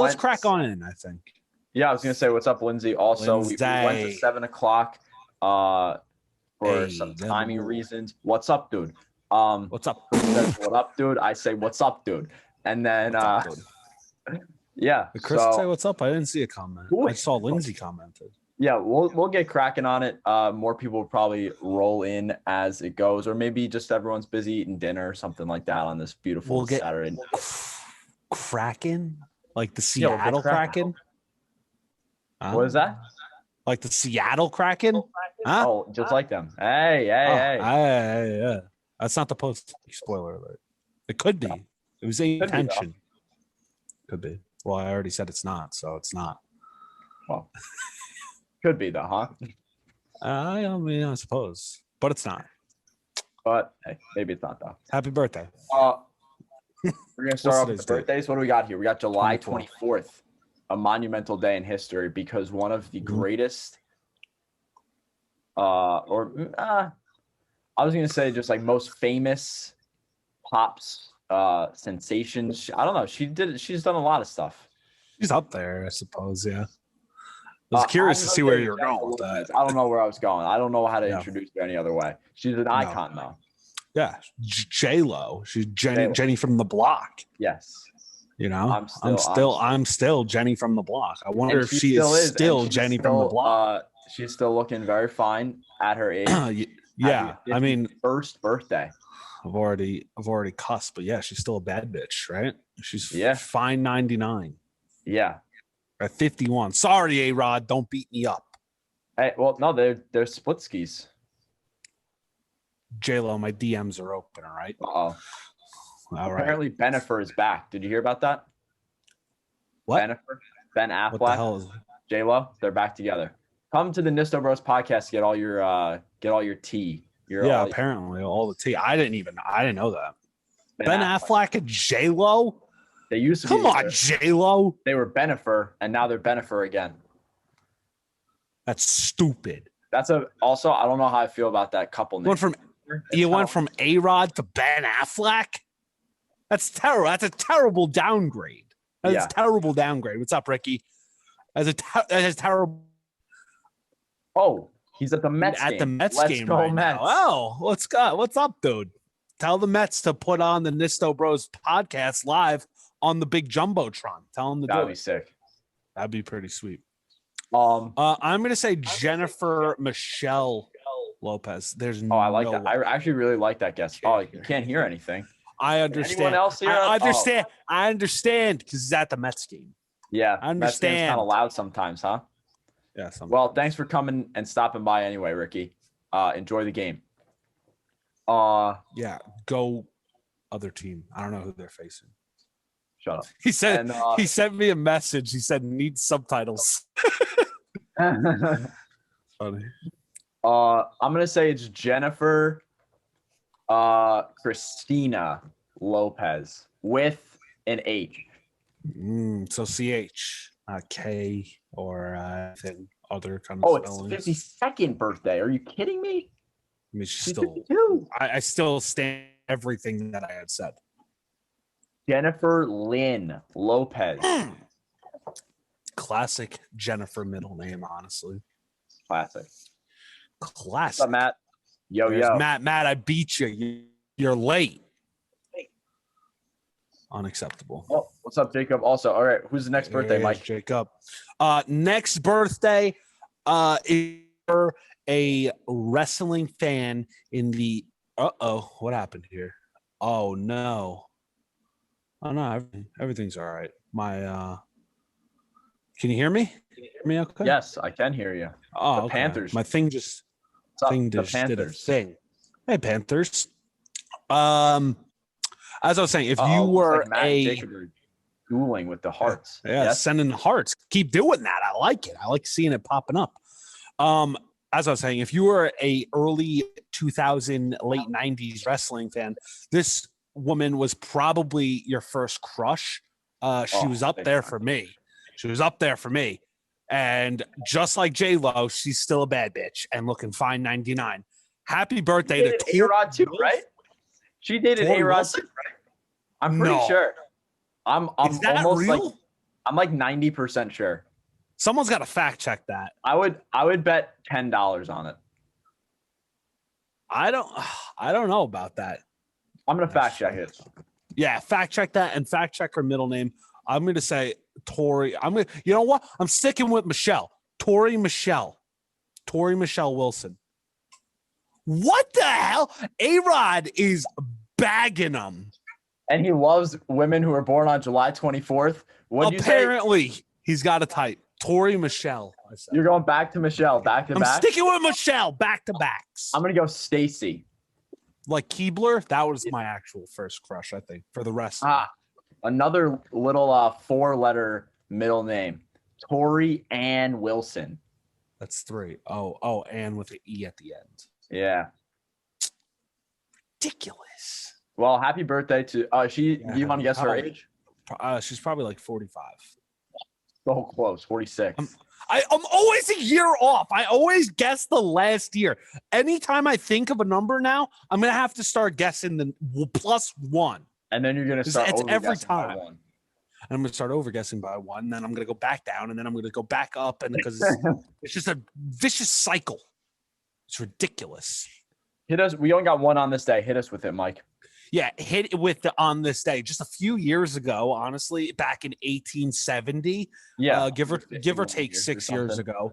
let's crack on in, I think. Yeah, I was going to say, what's up, Lindsay? Also, we went to 7 o'clock for some timing reasons. What's up, dude? What's up? Says, what up, dude? I say, what's up, dude? And then, yeah. Did Chris say what's up? I didn't see a comment. I saw Lindsay commented. Yeah, we'll get cracking on it. More people will probably roll in as it goes, or maybe just everyone's busy eating dinner or something like that on this beautiful Saturday. Kraken? Like the Seattle Kraken? What is that? Like the Seattle Kraken? Huh? Oh, just like them. Hey. Yeah. That's not the post. Spoiler alert. It could be. It was intention. Could be. Well, I already said it's not, so it's not. Well, could be though, huh? I mean, I suppose, but it's not. But hey, maybe it's not though. Happy birthday. We're gonna start off with the birthdays. What do we got here? We got July 24th, a monumental day in history because one of the greatest, I was gonna say just like most famous pops sensations. I don't know. She's done a lot of stuff. She's up there, I suppose. Yeah. I was curious to see where you were going with that. I don't know where I was going. I don't know how to introduce her any other way. She's an icon, though. Yeah, J-Lo. She's Jenny from the Block. Yes. You know, I'm still Jenny from the Block. I wonder if she is still Jenny from the Block. She's still looking very fine at her age. Yeah, I mean, first birthday. I've already cussed, but yeah, she's still a bad bitch, right? She's fine 99. Yeah. At 51. Sorry, A-Rod, don't beat me up. Hey, well, no, they're split skis. J-Lo, my DMs are open, all right? Oh. Apparently, right. Bennifer is back. Did you hear about that? What? Bennifer, Ben Affleck, what the hell is J-Lo, they're back together. Come to the Nisto Bros podcast to get all your tea. Apparently all the tea. I didn't know that. Ben Affleck and J-Lo? They used to Come on, J-Lo. They were Bennifer, and now they're Bennifer again. That's stupid. Also, I don't know how I feel about that couple name. You went from A-Rod to Ben Affleck? That's terrible. That's a terrible downgrade. That's a terrible downgrade. What's up, Ricky? That's terrible. Oh, he's at the Mets game. At the Mets Let's game go right Mets. Now. Oh, what's up, dude? Tell the Mets to put on the Nisto Bros podcast live on the big Jumbotron. Tell them to do it. That'd be sick. That'd be pretty sweet. I'm gonna say Jennifer Michelle Lopez. I like that. I actually really like that guess. Oh, you can't hear anything. I understand. Anyone else here? I understand. I understand because it's at the Mets game. Yeah, I understand. Mets game's kind of loud sometimes, huh? Yeah. Sometimes. Well, thanks for coming and stopping by anyway, Ricky. Enjoy the game. Yeah, go other team. I don't know who they're facing. Shut up. He said he sent me a message. He said need subtitles. Funny. I'm gonna say it's Jennifer Christina Lopez with an H. So CH, K or other kind of. Oh, spellings. It's 52nd birthday. Are you kidding me? I mean, she's still. I still stand everything that I had said. Jennifer Lynn Lopez. Classic Jennifer middle name, honestly. Classic. What's up, Matt? Yo. Matt, I beat you. You're late. Unacceptable. Oh, what's up, Jacob? Also, all right, who's the next birthday, Mike? Jacob. Next birthday is a wrestling fan in the what happened here? Oh no. Oh no, everything's all right. My can you hear me? Can you hear me okay? Yes, I can hear you. Oh, the Panthers. My thing just did a thing. Hey, Panthers. As I was saying, if you were dueling with the hearts. Yeah, sending hearts. Keep doing that. I like it. I like seeing it popping up. As I was saying, if you were a early 2000, late 90s wrestling fan, this woman was probably your first crush. She was up there for me. She was up there for me. And just like J-Lo, she's still a bad bitch and looking fine 99. Happy birthday to A-Rod too, right? She dated A-Rod too, right? I'm pretty sure. I'm Is that almost real? like I'm like 90% sure. Someone's got to fact check that. I would bet $10 on it. I don't know about that. I'm gonna fact check it. Yeah, fact check that and fact check her middle name. I'm going to say Tori. You know what? I'm sticking with Michelle. Tori Michelle Wilson. What the hell? A-Rod is bagging them. And he loves women who are born on July 24th. Apparently, he's got a type. Tori Michelle. You're going back to Michelle, back to back? I'm sticking with Michelle, back to backs. I'm going to go Stacy. Like Keebler, that was my actual first crush, I think, for the rest. Another little 4-letter middle name. Tori Ann Wilson. That's 3. Oh, Ann with an E at the end. Yeah. Ridiculous. Well, happy birthday to do you want to guess her age? She's probably like 45. So close, 46. I'm always a year off. I always guess the last year. Anytime I think of a number now, I'm gonna have to start guessing the +1. And then you're gonna start every time. By 1. And I'm gonna start over guessing by 1. Then I'm gonna go back down, and then I'm gonna go back up, and because it's just a vicious cycle. It's ridiculous. Hit us. We only got 1 on this day. Hit us with it, Mike. Yeah, hit it with on this day. Just a few years ago, honestly, back in 1870. Yeah, give or take 6 years ago.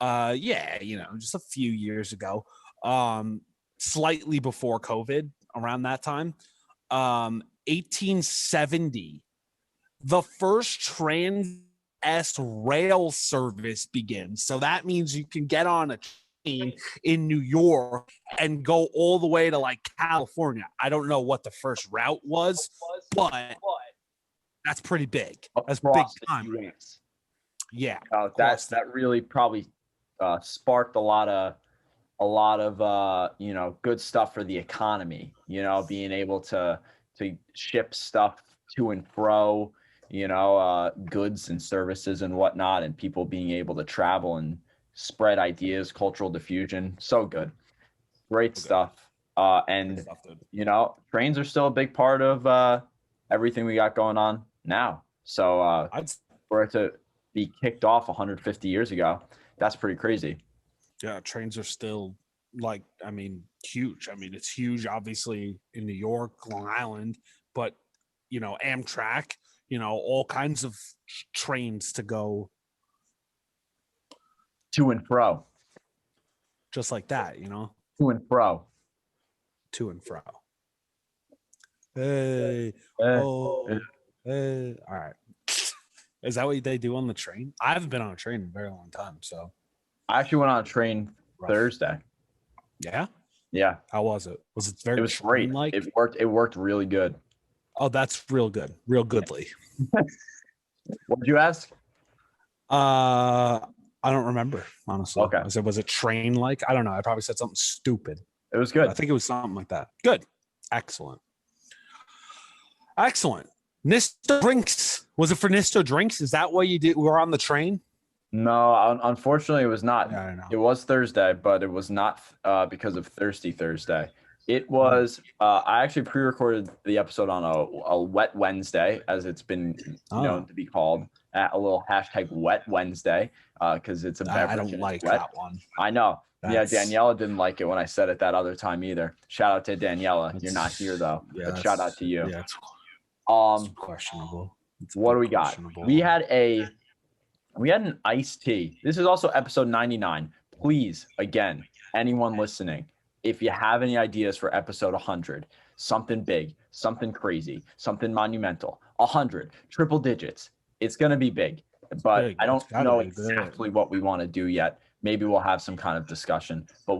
Just a few years ago. Slightly before COVID, around that time. 1870, the first Trans rail service begins. So that means you can get on a in New York and go all the way to like California. I don't know what the first route was, but that's pretty big. That's big time. Yeah. That really probably sparked a lot of good stuff for the economy, being able to ship stuff to and fro, goods and services and whatnot, and people being able to travel and spread ideas, cultural diffusion. So good. Great stuff. And trains are still a big part of everything we got going on now. So for it to be kicked off 150 years ago, that's pretty crazy. Yeah, trains are still huge. It's huge, obviously, in New York, Long Island, but Amtrak, all kinds of trains to go to and fro, just like that, to and fro. Hey. All right. Is that what they do on the train? I haven't been on a train in a very long time. So I actually went on a train Thursday. Yeah. Yeah. How was it? Was it very? It was great. Like it worked really good. Oh, that's real good. Real goodly. What did you ask? I don't remember, honestly. Okay. I said, was it train like? I don't know. I probably said something stupid. It was good. I think it was something like that. Good. Excellent. Nisto Drinks. Was it for Nisto Drinks? Is that what you did? We were on the train? No, unfortunately, it was not. Yeah, I know. It was Thursday, but it was not because of Thirsty Thursday. It was. I actually pre-recorded the episode on a wet Wednesday, as it's been known to be called, at a little hashtag Wet Wednesday, because it's a beverage. I don't like that one. I know. Yeah, Daniela didn't like it when I said it that other time either. Shout out to Daniela. You're not here though. Yeah, but shout out to you. Yeah, it's questionable. What do we got? We had an iced tea. This is also episode 99. Please, again, anyone listening, if you have any ideas for episode 100, something big, something crazy, something monumental, 100, triple digits, it's going to be big. But I don't know exactly what we want to do yet. Maybe we'll have some kind of discussion. But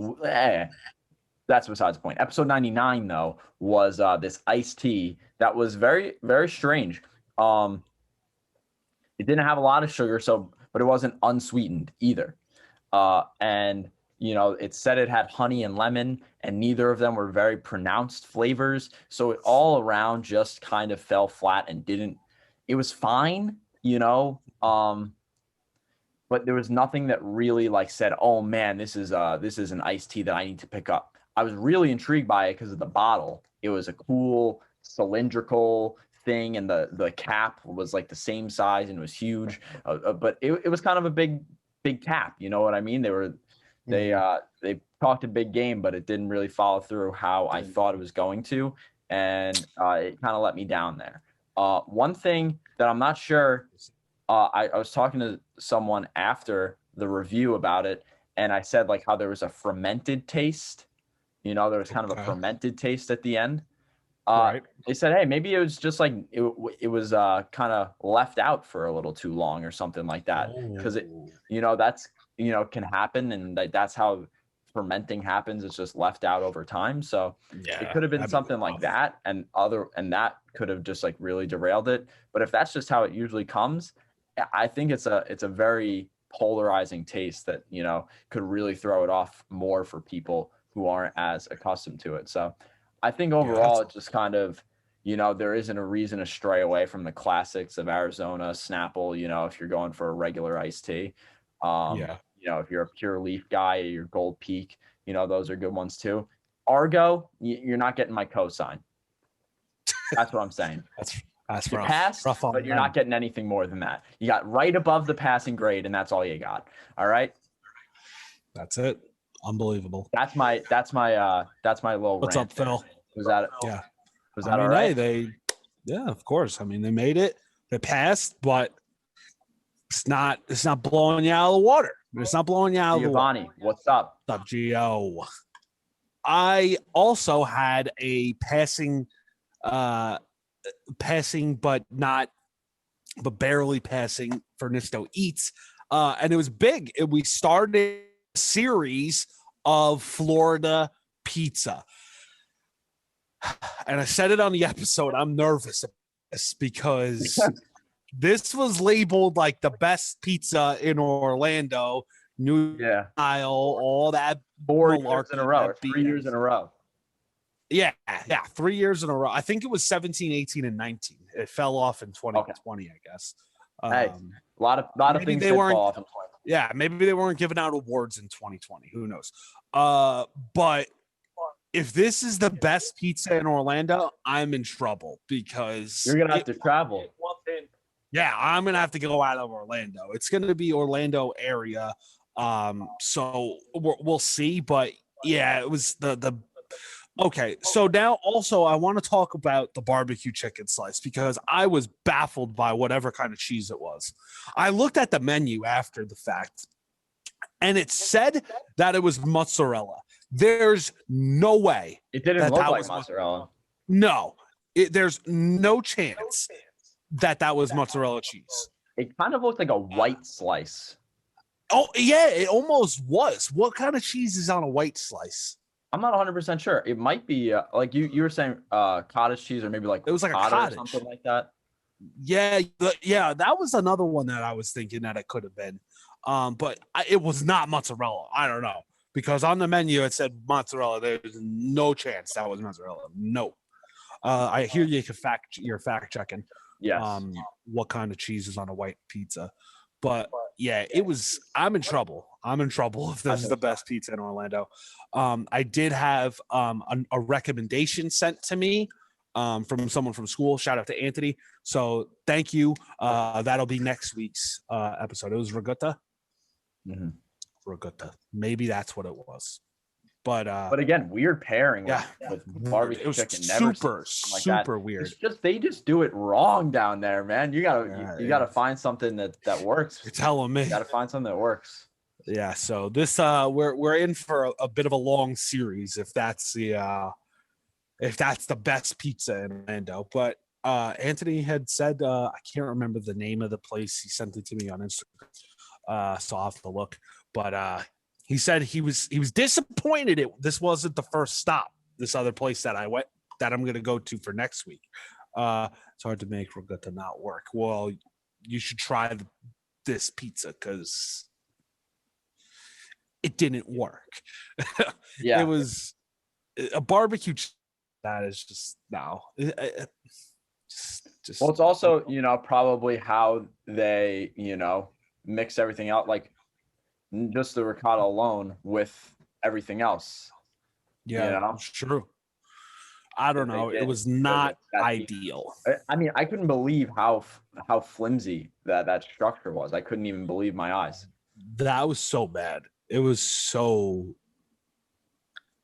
that's besides the point. Episode 99, though, was this iced tea that was very, very strange. It didn't have a lot of sugar, but it wasn't unsweetened either. And it said it had honey and lemon, and neither of them were very pronounced flavors. So it all around just kind of fell flat and it was fine, but there was nothing that really said, oh man, this is an iced tea that I need to pick up. I was really intrigued by it because of the bottle. It was a cool cylindrical thing, and the cap was like the same size and it was huge. But it was kind of a big cap. You know what I mean? They talked a big game, but it didn't really follow through how I thought it was going to, and it kind of let me down there. One thing that I'm not sure, I was talking to someone after the review about it, and I said like how there was a fermented taste. There was kind of a fermented taste at the end. Right. They said, hey, maybe it was just like it was kind of left out for a little too long or something like that, because that's can happen, and that's how fermenting happens. It's just left out over time. So it could have been something like that, and that could have just like really derailed it. But if that's just how it usually comes, I think it's a very polarizing taste that could really throw it off more for people who aren't as accustomed to it. So I think overall it's just kind of there isn't a reason to stray away from the classics of Arizona, Snapple, if you're going for a regular iced tea. If you're a pure leaf guy, your Gold Peak, those are good ones too. Argo, you're not getting my cosign. That's what I'm saying. That's you rough. passed, Rough but you're not getting anything more than that. You got right above the passing grade, and that's all you got. All right. That's it. Unbelievable. That's my little What's rant up, Phil? Was that Yeah. Was that all right? Yeah, of course. I mean, they made it. They passed, but it's not blowing you out of the water. It's not blowing you out of the water. Giovanni, what's up? What's up, Gio? I also had a passing, but barely passing for Nisto Eats. And it was big. We started a series of Florida pizza. And I said it on the episode. I'm nervous because this was labeled like the best pizza in Orlando, new style, all that. 4 years in a row. 3 years in a row. Yeah. 3 years in a row. I think it was 17, 18, and 19. It fell off in 2020, I guess. Hey, a lot of things they weren't. Fall off in 2020. Yeah, maybe they weren't giving out awards in 2020. Who knows? But if this is the best pizza in Orlando, I'm in trouble because you're gonna have to travel. Yeah, I'm gonna have to go out of Orlando. It's gonna be Orlando area. So we'll see. But yeah, it was the okay. So now also I want to talk about the barbecue chicken slice because I was baffled by whatever kind of cheese it was. I looked at the menu after the fact, and it said that it was mozzarella. There's no way. It didn't look like mozzarella. No, there's no chance that was mozzarella cheese. It kind of looked like a white slice. Oh, yeah, it almost was. What kind of cheese is on a white slice? I'm not 100% sure. It might be like you were saying cottage cheese, or maybe like it was like a cottage or something like that. Yeah, that was another one that I was thinking that it could have been. But it was not mozzarella. I don't know. Because on the menu it said mozzarella. There's no chance that was mozzarella. No. I hear you're fact checking. Yes. What kind of cheese is on a white pizza? But yeah, it was. I'm in trouble. If this is the best pizza in Orlando. I did have a recommendation sent to me from someone from school. Shout out to Anthony. So thank you. That'll be next week's episode. It was Regatta. Mm-hmm. Regatta. Maybe that's what it was. But again, weird pairing with barbecue chicken. Super weird. It's just they just do it wrong down there, man. You gotta find something that works. You're telling me. You gotta find something that works. Yeah. So this we're in for a bit of a long series if that's the best pizza in Orlando. But Anthony had said I can't remember the name of the place. He sent it to me on Instagram. So I'll have to look. But he said he was disappointed this wasn't the first stop. This other place that I went that I'm going to go to for next week. It's hard to make Regatta not work. Well, you should try this pizza because it didn't work. Yeah, it was a barbecue. That is just no. Just well, it's also probably how they mix everything out, like just the ricotta alone with everything else. Yeah, it's true. I don't know. It was not ideal. I mean, I couldn't believe how flimsy that structure was. I couldn't even believe my eyes. That was so bad. It was so.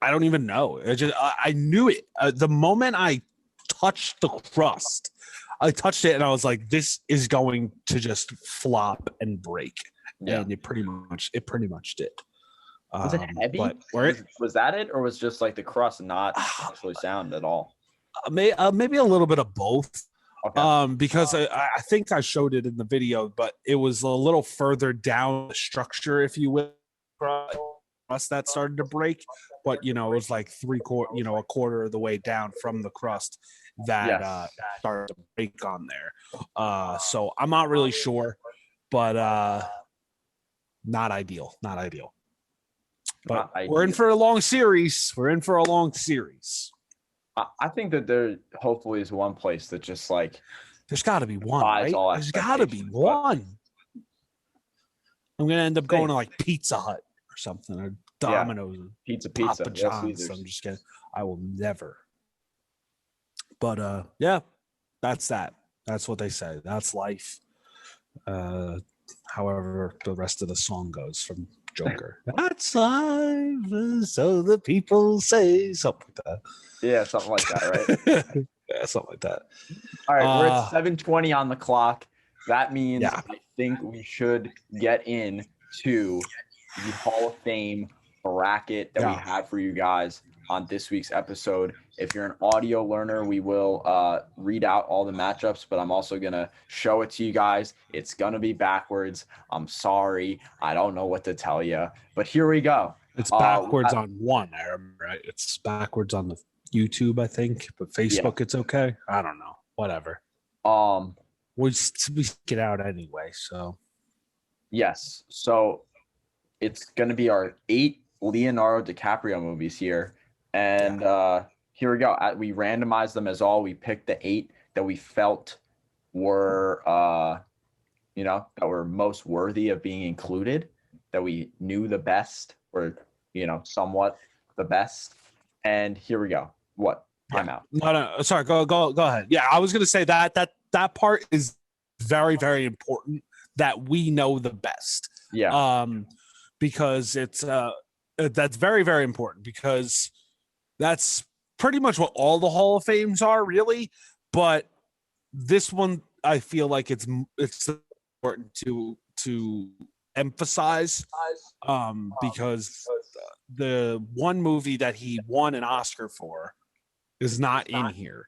I don't even know. I knew it the moment I touched the crust. I touched it and I was like, "This is going to just flop and break," and it pretty much did. Was it heavy? Was that it, or was just like the crust not actually sound at all? Maybe a little bit of both. Okay. Because I think I showed it in the video, but it was a little further down the structure, if you will, crust that started to break. But it was like a quarter of the way down from the crust that started to break on there. So I'm not really sure, but not ideal. But we're in for a long series. I think that there hopefully is one place that just like there's got to be one, right? There's got to be one. I'm gonna end up going to like Pizza Hut or something, or Domino's, Pizza, Papa John's. I'm just kidding. I will never. But that's that. That's what they say. That's life. However, the rest of the song goes from Joker. That's life, so the people say, something like that. Yeah, something like that, right? Yeah, something like that. All right, we're at 7:20 on the clock. That means I think we should get into the Hall of Fame bracket that we have for you guys on this week's episode. If you're an audio learner, we will read out all the matchups, but I'm also going to show it to you guys. It's going to be backwards. I'm sorry. I don't know what to tell you, but here we go. It's backwards on one, I remember, right? It's backwards on the YouTube, I think, but Facebook, it's okay. I don't know. Whatever. We get out anyway, so. Yes. So it's going to be our 8 Leonardo DiCaprio movies here. And here we go. We randomized them as all. We picked the 8 that we felt were, that were most worthy of being included, that we knew the best, or, somewhat the best. And here we go. What? Timeout. No. Sorry. Go ahead. Yeah, I was going to say that part is very, very important, that we know the best. Yeah. Because it's that's very, very important, because that's pretty much what all the Hall of Fames are, really. But this one, I feel like it's important to emphasize, because the one movie that he won an Oscar for is not in here,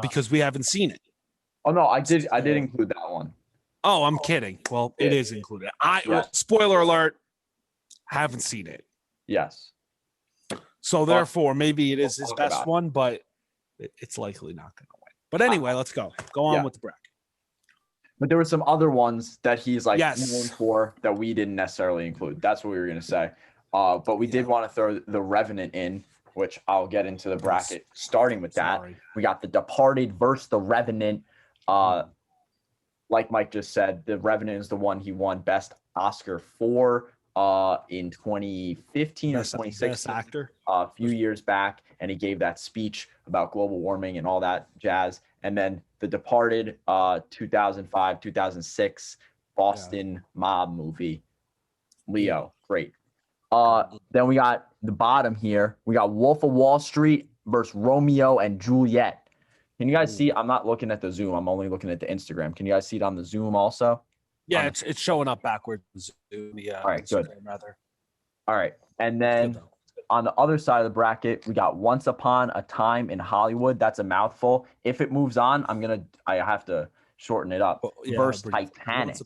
because we haven't seen it. Oh no, I did include that one. Oh, I'm kidding. Well, it is included. Spoiler alert, haven't seen it. Yes. So therefore, maybe it is his best one, but it's likely not going to win. But anyway, let's go. Go on with the bracket. But there were some other ones that he's like known for that we didn't necessarily include. That's what we were going to say. But we did want to throw The Revenant in, which I'll get into the bracket. Starting with that, we got The Departed versus The Revenant. Like Mike just said, The Revenant is the one he won Best Oscar for in 2015 or 2016. Best actor. A few years back, and he gave that speech about global warming and all that jazz. And then The Departed, 2005, 2006, Boston mob movie. Leo, great. Then we got the bottom here. We got Wolf of Wall Street versus Romeo and Juliet. Can you guys see? I'm not looking at the Zoom. I'm only looking at the Instagram. Can you guys see it on the Zoom also? Yeah, it's showing up backwards. Zoom, yeah. All right, Instagram, good. Rather. All right. And then on the other side of the bracket, we got Once Upon a Time in Hollywood. That's a mouthful. If it moves on, I have to shorten it up. Versus Titanic.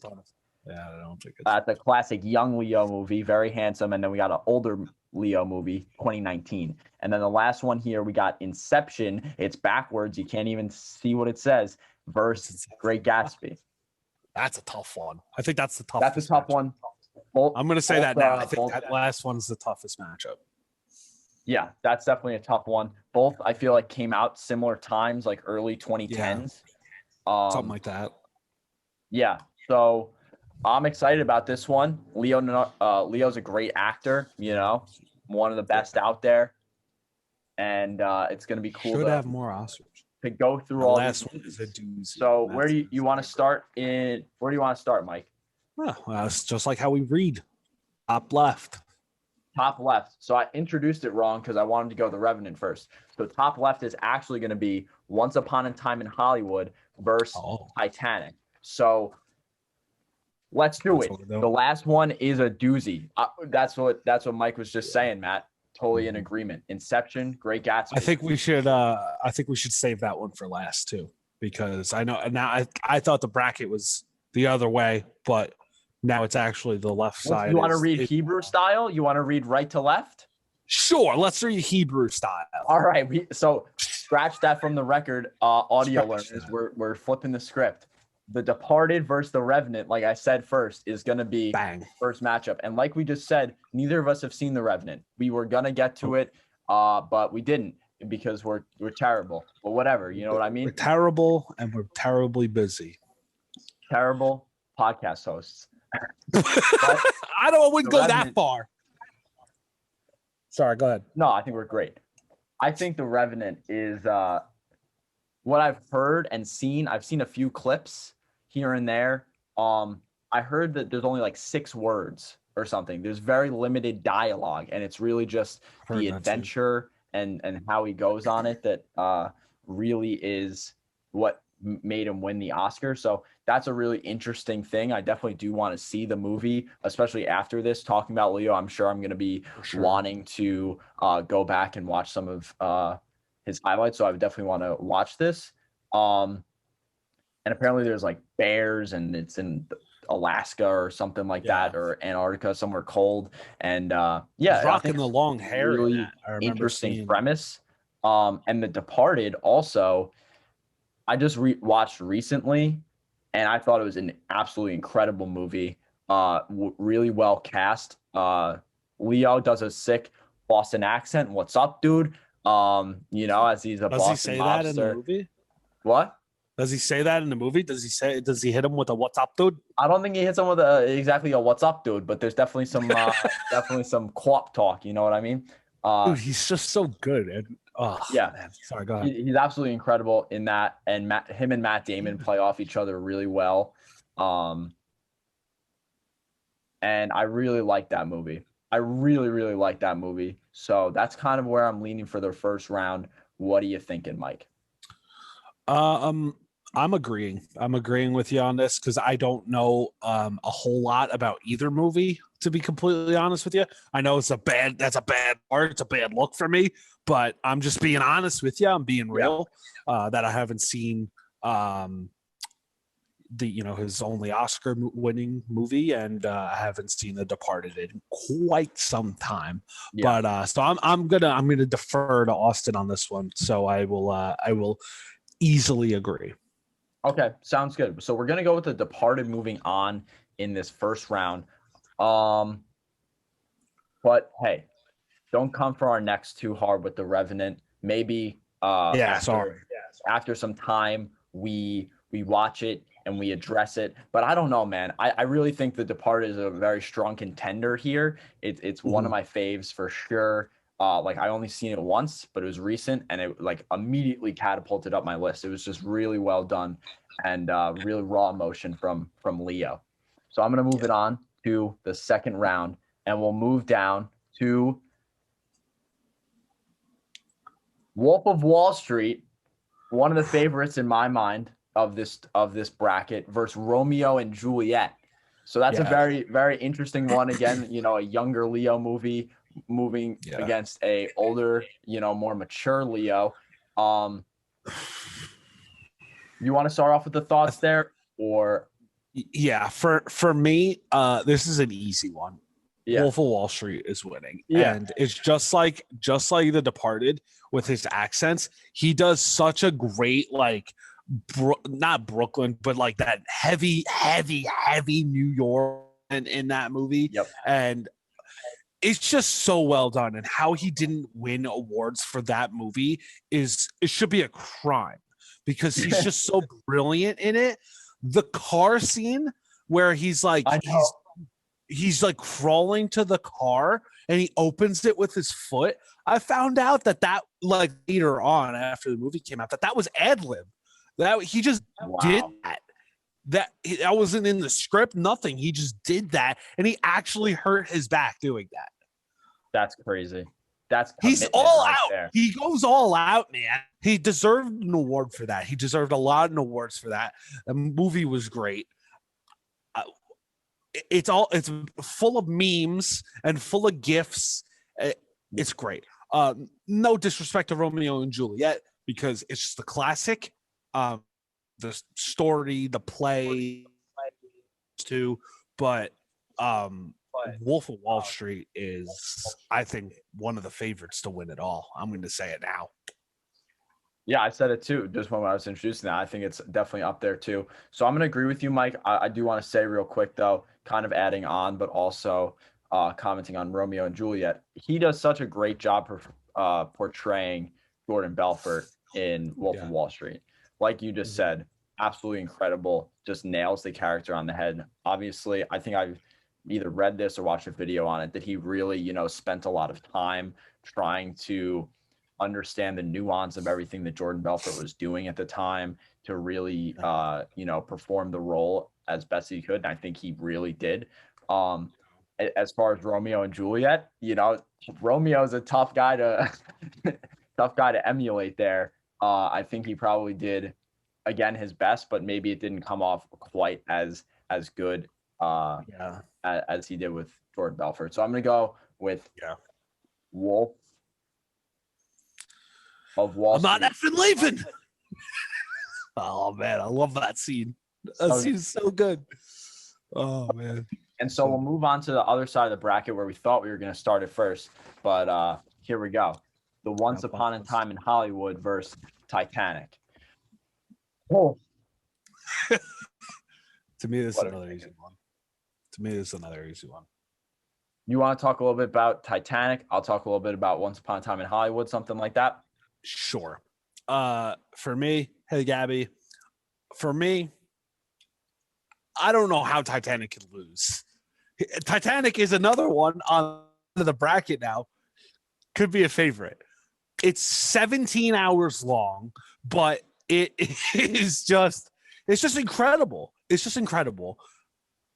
Yeah, I don't think it's... That's a classic young Leo movie, very handsome. And then we got an older Leo movie, 2019. And then the last one here, we got Inception. It's backwards. You can't even see what it says. Versus Great Gatsby. That's a tough one. I think that's the toughest. That's a tough one. I'm going to say that now. I think that last one's the toughest matchup. Yeah, that's definitely a tough one. Both, I feel like, came out similar times, like early 2010s. Something like that. Yeah. So I'm excited about this one. Leo's a great actor, one of the best out there. and it's going to be cool Should have more Oscars. to go through The all last these. one is a doozy. So where do you want to start in? Where do you want to start, Mike? Well, it's just like how we read. Top left. Top left. So I introduced it wrong because I wanted to go The Revenant first. So top left is actually going to be Once Upon a Time in Hollywood versus Titanic. So let's do it. The last one is a doozy. That's what Mike was just saying, Matt. Totally in agreement. Inception, Great Gatsby. I think we should save that one for last too, because I know now I thought the bracket was the other way, but now it's actually the left side. You want to read Hebrew style? You want to read right to left? Sure, let's read Hebrew style. All right. So scratch that from the record, audio learners. We're flipping the script. The Departed versus The Revenant, like I said first, is going to be first matchup. And like we just said, neither of us have seen The Revenant. We were going to get to it, but we didn't because we're terrible. But whatever, you know what I mean? We're terrible and we're terribly busy. Terrible podcast hosts. I wouldn't go that far. Sorry, go ahead. No, I think we're great. I think The Revenant is what I've heard and seen. I've seen a few clips here and there. I heard that there's only like 6 words or something. There's very limited dialogue, and it's really just the adventure and how he goes on it that really is what made him win the Oscar. So that's a really interesting thing. I definitely do want to see the movie, especially after this. Talking about Leo, I'm sure I'm going to be wanting to go back and watch some of his highlights. So I would definitely want to watch this. And apparently there's like bears, and it's in Alaska or something like that, or Antarctica, somewhere cold. And he's rocking the long hair. Really interesting premise. And The Departed also, I just watched recently, and I thought it was an absolutely incredible movie. Really well cast. Leo does a sick Boston accent. What's up, dude? As he's a Boston mobster. Does he say that in the movie? What? Does he say that in the movie? Does he hit him with a "What's up, dude"? I don't think he hits him with exactly a "What's up, dude," but there's definitely some co-op talk. You know what I mean? Dude, he's just so good. And man. Sorry, go ahead. He's absolutely incredible in that, and him and Matt Damon play off each other really well. And I really like that movie. I really, really like that movie. So that's kind of where I'm leaning for the first round. What are you thinking, Mike? I'm agreeing. I'm agreeing with you on this because I don't know a whole lot about either movie, to be completely honest with you. I know that's a bad part. It's a bad look for me, but I'm just being honest with you. I'm being real. That I haven't seen his only Oscar winning movie, and I haven't seen The Departed in quite some time. But so I'm gonna defer to Austin on this one. So I will easily agree. Okay, sounds good. So we're gonna go with The Departed moving on in this first round. But hey, don't come for our necks too hard with The Revenant. Maybe after some time we watch it and we address it. But I don't know, man. I really think The Departed is a very strong contender here. It's one of my faves for sure. I only seen it once, but it was recent, and it like immediately catapulted up my list. It was just really well done and really raw emotion from Leo. So I'm gonna move it on to the second round, and we'll move down to Wolf of Wall Street, one of the favorites in my mind of this bracket, versus Romeo and Juliet. So that's a very, very interesting one. Again, a younger Leo movie moving against a older, more mature Leo. You want to start off with the thoughts there, or? Yeah, for me, this is an easy one. Wolf of Wall Street is winning, and it's just like The Departed with his accents. He does such a great not Brooklyn, but like that heavy New York in that movie, and it's just so well done. And how he didn't win awards for that movie it should be a crime, because he's just so brilliant in it. The car scene where he's like he's like crawling to the car and he opens it with his foot. I found out that like later on after the movie came out that was ad lib. That he just did that. That wasn't in the script. Nothing. He just did that, and he actually hurt his back doing that. That's crazy. He's all out. There. He goes all out, man. He deserved an award for that. He deserved a lot of awards for that. The movie was great. It's full of memes and full of gifs. It's great. No disrespect to Romeo and Juliet because it's just a classic. The story, the play, too, but Wolf of Wall Street is, I think, one of the favorites to win it all. I'm going to say it now. Yeah, I said it too. Just when I was introducing that, I think it's definitely up there too. So I'm going to agree with you, Mike. I do want to say real quick though, kind of adding on, but also commenting on Romeo and Juliet. He does such a great job portraying Jordan Belfort in Wolf of Wall Street. Like you just said, absolutely incredible. Just nails the character on the head. Obviously, I think I've either read this or watched a video on it that he really, spent a lot of time trying to understand the nuance of everything that Jordan Belfort was doing at the time to really, perform the role as best he could. And I think he really did. As far as Romeo and Juliet, Romeo is a tough guy to emulate there. I think he probably did, again, his best, but maybe it didn't come off quite as good as he did with Jordan Belfort. So I'm going to go with Wolf of Wall Street. I'm not effing leaving. Oh, man, I love that scene. That scene is so good. Oh, man. And so we'll move on to the other side of the bracket where we thought we were going to start it first. But here we go. The Once Upon a Time in Hollywood versus Titanic. Oh. To me, this is another easy one. You want to talk a little bit about Titanic? I'll talk a little bit about Once Upon a Time in Hollywood, something like that. Sure. For me, hey, Gabby, for me, I don't know how Titanic could lose. Titanic is another one on the bracket now. Could be a favorite. It's 17 hours long, but it's just incredible. It's just incredible.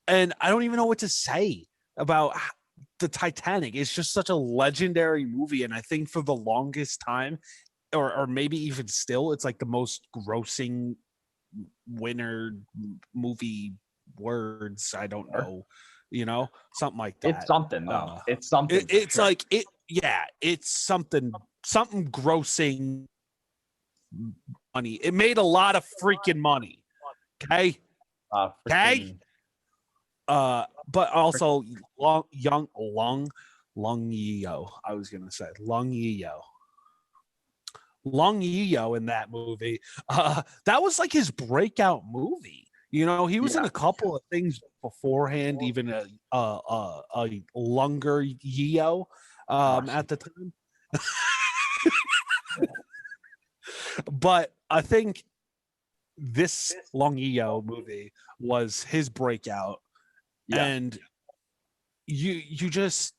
And I don't even know what to say about the Titanic. It's just such a legendary movie. And I think for the longest time, or maybe even still, it's like the most grossing winner movie words. I don't know, something like that. It's something, though. It's something. It's like it. Yeah, it's something grossing money. It made a lot of freaking money. Okay. Okay. But also Long Yeo. I was gonna say Long Yeo in that movie. That was like his breakout movie. He was in a couple of things beforehand, even a longer Yeo at the time. But I think this Long Yeo movie was his breakout. And you just,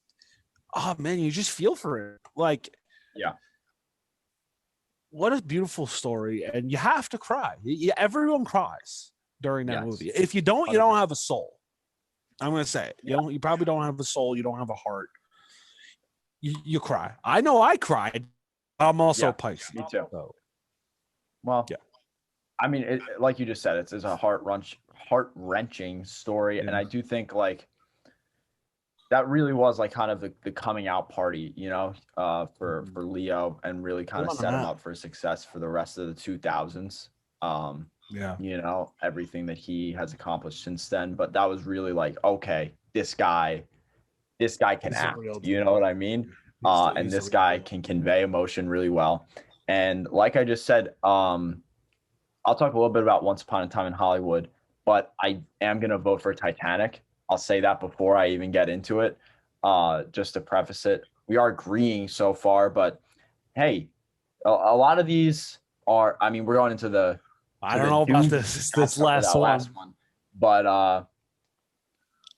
you just feel for it. Like, what a beautiful story. And you have to cry. Everyone cries during that movie. If you don't, you don't have a soul. I'm going to say it. You probably don't have a soul. You don't have a heart. You cry. I know I cried. I'm also Pisces. Me too. So. Well, I mean, like you just said, it's a heart-wrenching story. And I do think like that really was like kind of the coming out party, for Leo, and really kind of set him up for success for the rest of the 2000s. Everything that he has accomplished since then. But that was really like, okay, this guy can act, you know what I mean? And this guy can convey emotion really well. And like I just said, I'll talk a little bit about Once Upon a Time in Hollywood, but I am going to vote for Titanic. I'll say that before I even get into it, just to preface it. We are agreeing so far, but hey, a lot of these are, I mean, we're going into the, I don't know about this last one. But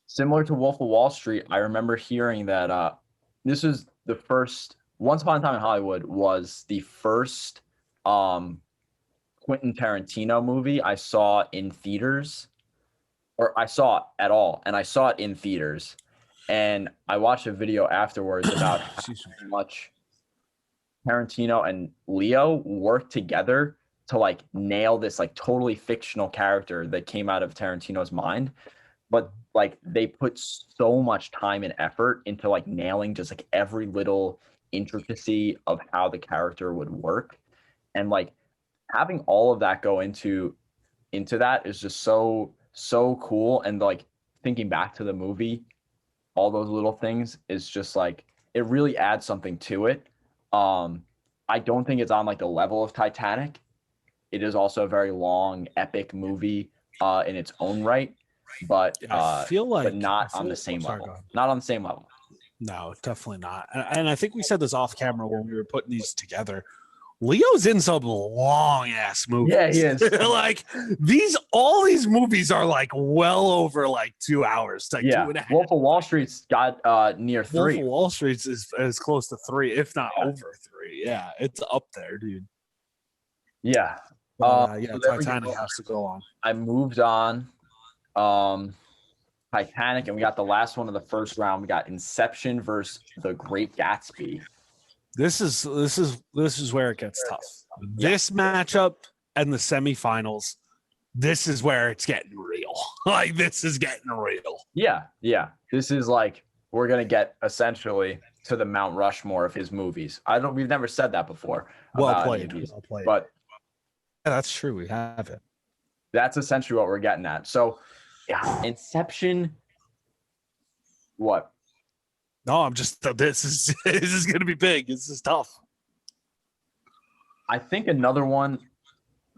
Similar to Wolf of Wall Street, I remember hearing that this was the first. Once Upon a Time in Hollywood was the first Quentin Tarantino movie I saw in theaters, or I saw it at all, and I saw it in theaters. And I watched a video afterwards about how much Tarantino and Leo worked together to like nail this like totally fictional character that came out of Tarantino's mind. But like they put so much time and effort into like nailing just like every little intricacy of how the character would work. And like having all of that go into that is just so cool. And like thinking back to the movie, all those little things is just like it really adds something to it. I don't think it's on like the level of Titanic. It is also a very long, epic movie in its own right, but I feel like, but not on the same level. Not on the same level. No, definitely not. And I think we said this off camera when we were putting these together. Leo's in some long ass movies. Yeah, he is. Like all these movies are like well over like 2 hours. Like yeah, 2.5. Wolf of Wall Street's got near 3. Wolf of Wall Street's is close to 3, if not over 3. Yeah, it's up there, dude. Yeah. Yeah, so Titanic has to go on. I moved on. Titanic, and we got the last one of the first round. We got Inception versus The Great Gatsby. This is where it gets tough. This matchup and the semifinals, this is where it's getting real. Like this is getting real. Yeah. This is like we're gonna get essentially to the Mount Rushmore of his movies. We've never said that before. Well played. But yeah, that's true. We have it. That's essentially what we're getting at. So yeah, Inception. What? No, I'm just this is gonna be big. This is tough. I think another one,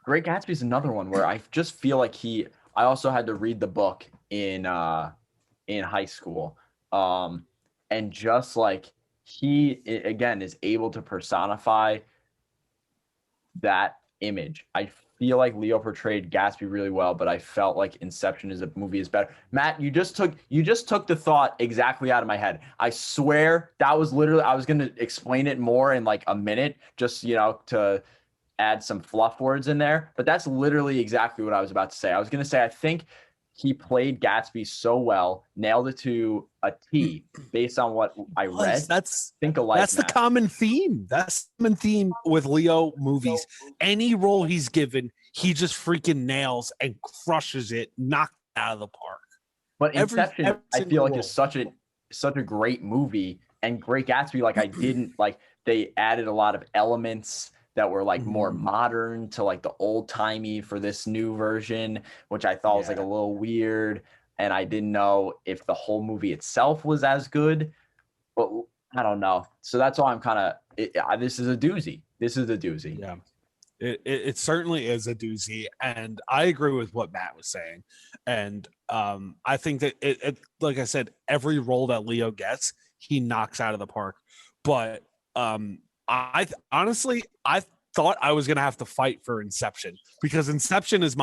Great Gatsby is another one where I just feel like I also had to read the book in high school. And just like he again is able to personify that image. I feel like Leo portrayed Gatsby really well, but I felt like Inception as a movie is better. Matt, you just took the thought exactly out of my head. I swear that was literally, I was going to explain it more in like a minute, just, to add some fluff words in there, but that's literally exactly what I was about to say. I was going to say, I think he played Gatsby so well, nailed it to a T based on what I read. That's the common theme. That's the common theme with Leo movies. Any role he's given, he just freaking nails and crushes it, knocked it out of the park. But Inception, I feel like is such a great movie, and Great Gatsby, like I didn't like. They added a lot of elements that were like more modern to like the old timey for this new version, which I thought was like a little weird. And I didn't know if the whole movie itself was as good, but I don't know. So that's why I'm kind of, this is a doozy. This is a doozy. Yeah, it certainly is a doozy. And I agree with what Matt was saying. And I think that it, like I said, every role that Leo gets, he knocks out of the park. But I honestly thought I was going to have to fight for Inception because Inception is